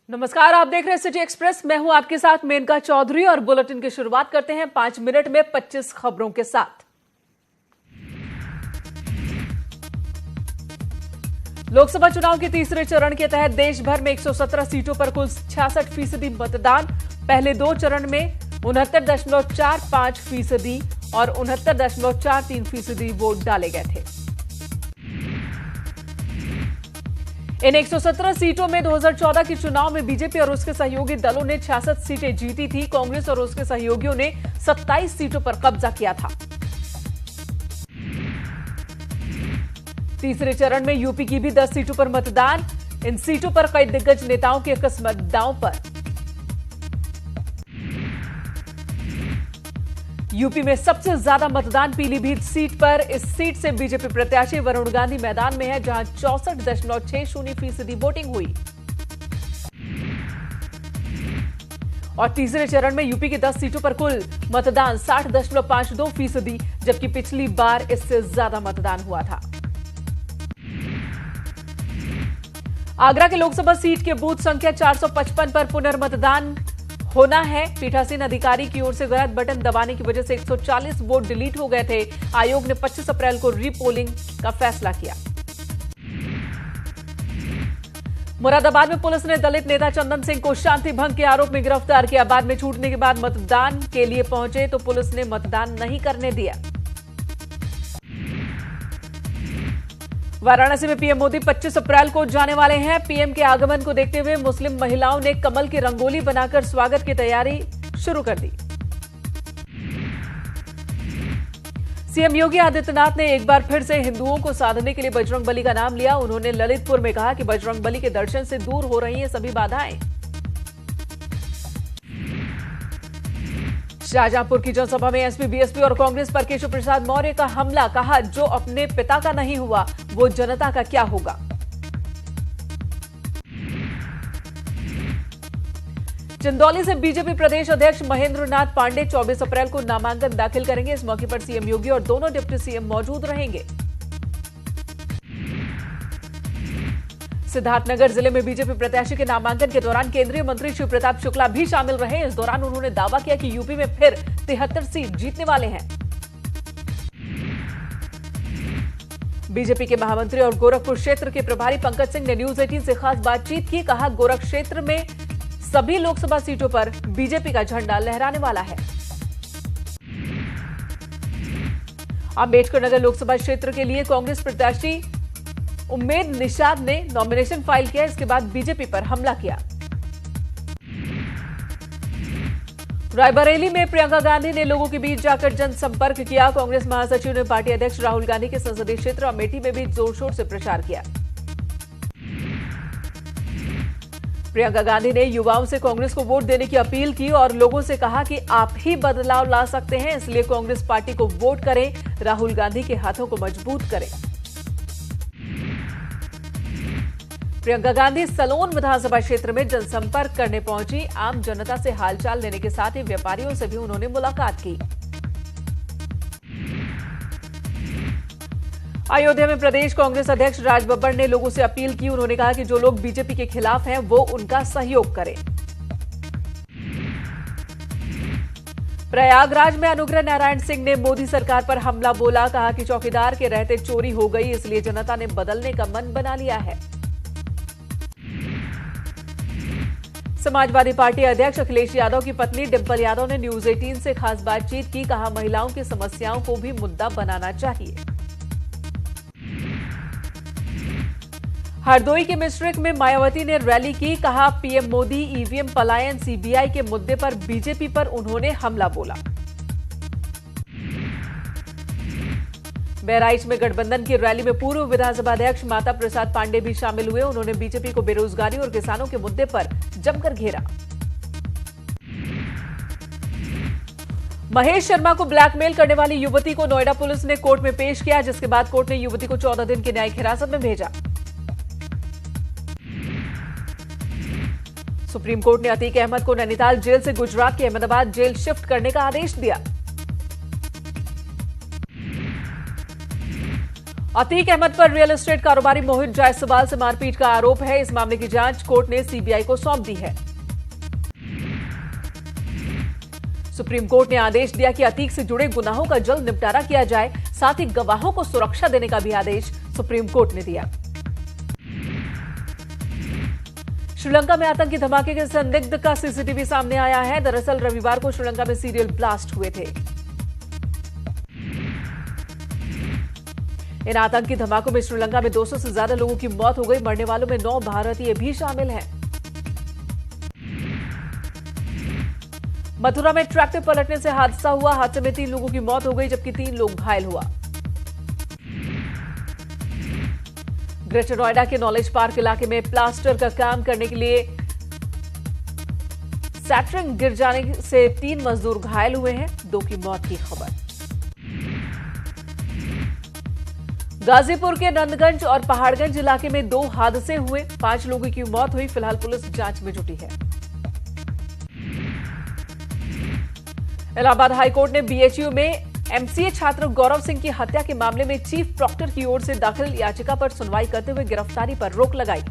नमस्कार, आप देख रहे हैं सिटी एक्सप्रेस। मैं हूं आपके साथ मेनका चौधरी और बुलेटिन की शुरुआत करते हैं 5 मिनट में 25 खबरों के साथ। लोकसभा चुनाव के तीसरे चरण के तहत देश भर में 117 सीटों पर कुल 66% मतदान। पहले दो चरण में 69.45% और 69.43% वोट डाले गए थे। इन 117 सीटों में 2014 के चुनाव में बीजेपी और उसके सहयोगी दलों ने 66 सीटें जीती थी। कांग्रेस और उसके सहयोगियों ने 27 सीटों पर कब्जा किया था। तीसरे चरण में यूपी की भी 10 सीटों पर मतदान। इन सीटों पर कई दिग्गज नेताओं के किस्मत दांव पर। यूपी में सबसे ज्यादा मतदान पीलीभीत सीट पर। इस सीट से बीजेपी प्रत्याशी वरुण गांधी मैदान में है, जहां 64.60% वोटिंग हुई। और तीसरे चरण में यूपी की 10 सीटों पर कुल मतदान 60.52%, जबकि पिछली बार इससे ज्यादा मतदान हुआ था। आगरा के लोकसभा सीट के बूथ संख्या 455 पर पुनर्मतदान होना है। पीठासीन अधिकारी की ओर से गलत बटन दबाने की वजह से 140 वोट डिलीट हो गए थे। आयोग ने 25 अप्रैल को रीपोलिंग का फैसला किया। मुरादाबाद में पुलिस ने दलित नेता चंदन सिंह को शांति भंग के आरोप में गिरफ्तार किया। बाद में छूटने के बाद मतदान के लिए पहुंचे तो पुलिस ने मतदान नहीं करने दिया। वाराणसी में पीएम मोदी 25 अप्रैल को जाने वाले हैं। पीएम के आगमन को देखते हुए मुस्लिम महिलाओं ने कमल की रंगोली बनाकर स्वागत की तैयारी शुरू कर दी। सीएम योगी आदित्यनाथ ने एक बार फिर से हिंदुओं को साधने के लिए बजरंगबली का नाम लिया। उन्होंने ललितपुर में कहा कि बजरंगबली के दर्शन से दूर हो रही हैं सभी बाधाएं। शाहजहांपुर की जनसभा में एसपी, बीएसपी और कांग्रेस पर केशव प्रसाद मौर्य का हमला। कहा, जो अपने पिता का नहीं हुआ वो जनता का क्या होगा। चंदौली से बीजेपी प्रदेश अध्यक्ष महेंद्र नाथ पांडे 24 अप्रैल को नामांकन दाखिल करेंगे। इस मौके पर सीएम योगी और दोनों डिप्टी सीएम मौजूद रहेंगे। सिद्धार्थनगर जिले में बीजेपी प्रत्याशी के नामांकन के दौरान केंद्रीय मंत्री शिव प्रताप शुक्ला भी शामिल रहे। इस दौरान उन्होंने दावा किया कि यूपी में फिर 73 सीट जीतने वाले हैं। बीजेपी के महामंत्री और गोरखपुर क्षेत्र के प्रभारी पंकज सिंह ने न्यूज 18 से खास बातचीत की। कहा, गोरख क्षेत्र में सभी लोकसभा सीटों पर बीजेपी का झंडा लहराने वाला है। अम्बेडकर नगर लोकसभा क्षेत्र के लिए कांग्रेस प्रत्याशी उम्मेद निषाद ने नॉमिनेशन फाइल किया। इसके बाद बीजेपी पर हमला किया। रायबरेली में प्रियंका गांधी ने लोगों के बीच जाकर जनसंपर्क किया। कांग्रेस महासचिव ने पार्टी अध्यक्ष राहुल गांधी के संसदीय क्षेत्र अमेठी में भी जोर शोर से प्रचार किया। प्रियंका गांधी ने युवाओं से कांग्रेस को वोट देने की अपील की और लोगों से कहा कि आप ही बदलाव ला सकते हैं, इसलिए कांग्रेस पार्टी को वोट करें, राहुल गांधी के हाथों को मजबूत करें। प्रियंका गांधी सलोन विधानसभा क्षेत्र में जनसंपर्क करने पहुंची। आम जनता से हालचाल लेने के साथ ही व्यापारियों से भी उन्होंने मुलाकात की। अयोध्या में प्रदेश कांग्रेस अध्यक्ष राज बब्बर ने लोगों से अपील की। उन्होंने कहा कि जो लोग बीजेपी के खिलाफ हैं वो उनका सहयोग करें। प्रयागराज में अनुग्रह नारायण सिंह ने मोदी सरकार पर हमला बोला। कहा कि चौकीदार के रहते चोरी हो गई, इसलिए जनता ने बदलने का मन बना लिया है। समाजवादी पार्टी अध्यक्ष अखिलेश यादव की पत्नी डिंपल यादव ने न्यूज 18 से खास बातचीत की। कहा, महिलाओं की समस्याओं को भी मुद्दा बनाना चाहिए। हरदोई के मिश्रिक में मायावती ने रैली की। कहा, पीएम मोदी ईवीएम पलायन, सीबीआई के मुद्दे पर बीजेपी पर उन्होंने हमला बोला। बहराइच में गठबंधन की रैली में पूर्व विधानसभा अध्यक्ष माता प्रसाद पांडे भी शामिल हुए। उन्होंने बीजेपी को बेरोजगारी और किसानों के मुद्दे पर जमकर घेरा। महेश शर्मा को ब्लैकमेल करने वाली युवती को नोएडा पुलिस ने कोर्ट में पेश किया, जिसके बाद कोर्ट ने युवती को 14 दिन की न्यायिक हिरासत में भेजा। सुप्रीम कोर्ट ने अतीक अहमद को नैनीताल जेल से गुजरात के अहमदाबाद जेल शिफ्ट करने का आदेश दिया। अतीक अहमद पर रियल एस्टेट कारोबारी मोहित जायसवाल से मारपीट का आरोप है। इस मामले की जांच कोर्ट ने सीबीआई को सौंप दी है। सुप्रीम कोर्ट ने आदेश दिया कि अतीक से जुड़े गुनाहों का जल्द निपटारा किया जाए, साथ ही गवाहों को सुरक्षा देने का भी आदेश सुप्रीम कोर्ट ने दिया। श्रीलंका में आतंकी धमाके के संदिग्ध का सीसीटीवी सामने आया है। दरअसल रविवार को श्रीलंका में सीरियल ब्लास्ट हुए थे। इन आतंकी धमाकों में श्रीलंका में 200 से ज्यादा लोगों की मौत हो गई। मरने वालों में 9 भारतीय भी शामिल हैं। मथुरा में ट्रैक्टर पलटने से हादसा हुआ। हादसे में 3 लोगों की मौत हो गई, जबकि 3 लोग घायल हुआ। ग्रेटर नोएडा के नॉलेज पार्क इलाके में प्लास्टर का काम करने के लिए सैटरिंग गिर जाने से 3 मजदूर घायल हुए हैं। 2 की मौत की खबर। गाजीपुर के नंदगंज और पहाड़गंज इलाके में 2 हादसे हुए। 5 लोगों की मौत हुई। फिलहाल पुलिस जांच में जुटी है। इलाहाबाद हाईकोर्ट ने बीएचयू में एमसीए छात्र गौरव सिंह की हत्या के मामले में चीफ प्रॉक्टर की ओर से दाखिल याचिका पर सुनवाई करते हुए गिरफ्तारी पर रोक लगाई।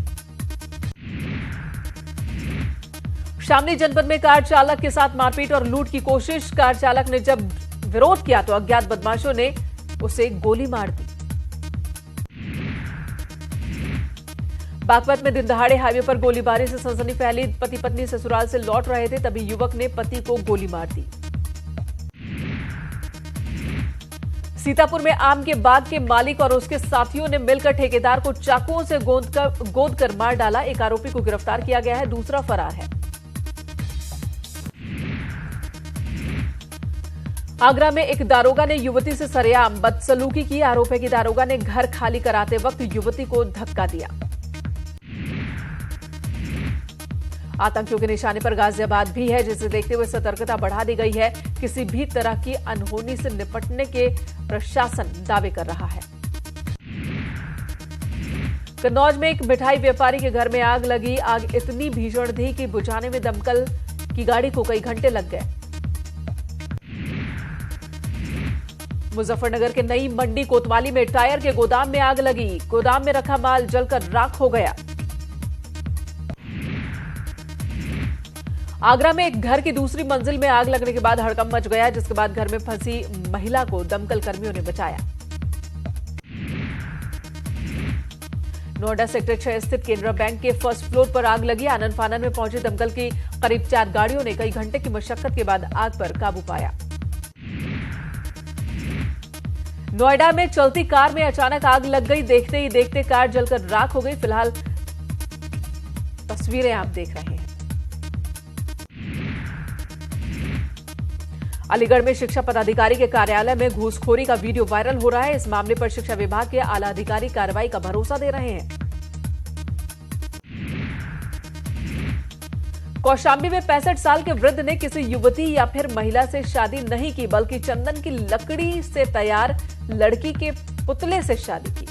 शामली जनपद में कार चालक के साथ मारपीट और लूट की कोशिश। कार चालक ने जब विरोध किया तो अज्ञात बदमाशों ने उसे गोली मार दी। बागपत में दिन दहाड़े हाईवे पर गोलीबारी से सनसनी फैली। पति पत्नी ससुराल से लौट रहे थे, तभी युवक ने पति को गोली मार दी। सीतापुर में आम के बाग के मालिक और उसके साथियों ने मिलकर ठेकेदार को चाकुओं से गोद कर मार डाला। एक आरोपी को गिरफ्तार किया गया है, दूसरा फरार है। आगरा में एक दारोगा ने युवती से सरेआम बदसलूकी की। आरोप है कि दारोगा ने घर खाली कराते वक्त युवती को धक्का दिया। आतंकियों के निशाने पर गाजियाबाद भी है, जिसे देखते हुए सतर्कता बढ़ा दी गई है। किसी भी तरह की अनहोनी से निपटने के प्रशासन दावे कर रहा है। कन्नौज में एक मिठाई व्यापारी के घर में आग लगी। आग इतनी भीषण थी कि बुझाने में दमकल की गाड़ी को कई घंटे लग गए। मुजफ्फरनगर के नई मंडी कोतवाली में टायर के गोदाम में आग लगी। गोदाम में रखा माल जलकर राख हो गया। आगरा में एक घर की दूसरी मंजिल में आग लगने के बाद हड़कंप मच गया, जिसके बाद घर में फंसी महिला को दमकल कर्मियों ने बचाया। नोएडा सेक्टर 6 स्थित केनरा बैंक के फर्स्ट फ्लोर पर आग लगी। आनन फानन में पहुंची दमकल की करीब 4 गाड़ियों ने कई घंटे की मशक्कत के बाद आग पर काबू पाया। नोएडा में चलती कार में अचानक आग लग गई। देखते ही देखते कार जलकर राख हो गई। फिलहाल तस्वीरें आप देख रहे हैं। अलीगढ़ में शिक्षा पदाधिकारी के कार्यालय में घूसखोरी का वीडियो वायरल हो रहा है। इस मामले पर शिक्षा विभाग के आला अधिकारी कार्रवाई का भरोसा दे रहे हैं। कौशाम्बी में 65 साल के वृद्ध ने किसी युवती या फिर महिला से शादी नहीं की, बल्कि चंदन की लकड़ी से तैयार लड़की के पुतले से शादी की।